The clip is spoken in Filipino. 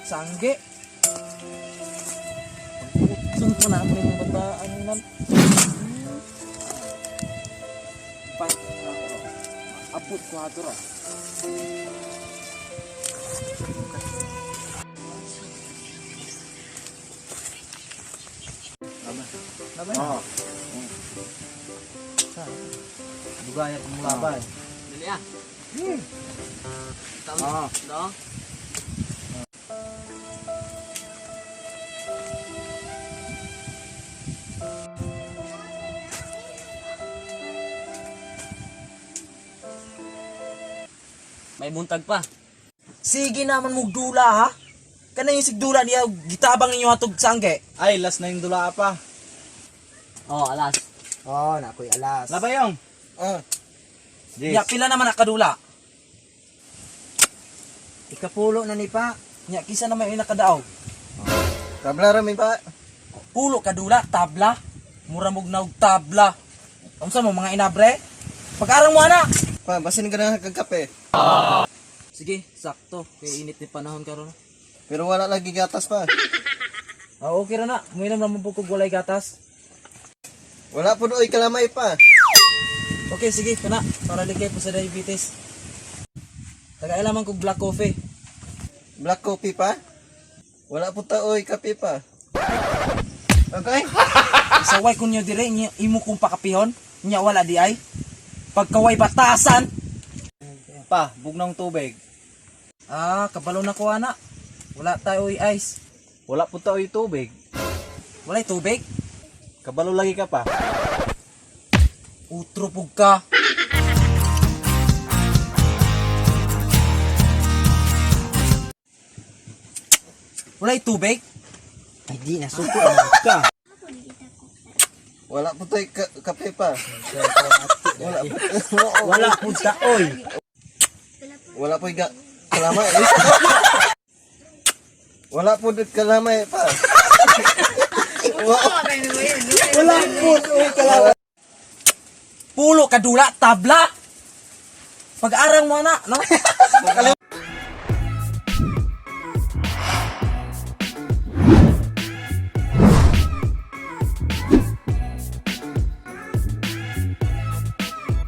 sangge. Sunod mo namin yung bataan nan. Pa, apot ko ato ra. Labay? Oo. Dugaya itong labay. Dali ah. Tama. Oo. No? May buntag pa. Sige naman mugdula ha. Kana yung sigdula niya gitabang ninyo hatog sangge. Ay, last na yung dula pa. Oh, alas. Oh, nakoy alas. Labayong. Ya pila naman nakadula. Ikapulo na ni pa. Nya kisa naman yung nakadaaw. Tabla rami pa. Pulo kadula tabla. Mura mog naog tabla. Unsa mo mga inabre? Pag-arang mo ana. Pa, basin ka na kagkape. Sige, sakto. Kay init ni panahon karon. Pero wala lagi gatas pa. Ah, okay ra na. Muinom ra mo pug walay gatas. Wala po oy kalamay pa. Okay, sige, kana para ligay po sa diabetes. Tagailaman kog black coffee. Black coffee pa. Wala po ta oy kape pa. Okay? Isaway kunyo dire nya imo kong pakapihon. Nya wala di ay. Pagkaway batasan. Pa, bugnang tubig. Ah, kabalo na ko ana. Wala tayo ice. Wala po tao'y tubig. Walay tubig. Kabalo lagi ka pa. Utro pug ka. Walay tubig. Ay di na suko ka. Wala po tayo kape pa. Wala. Wala po tao'y. Wala po kalamay. Wala po kalamay pa. Wala po oy kalamay. Pulo kadula tabla. Pag-arang mo na, no?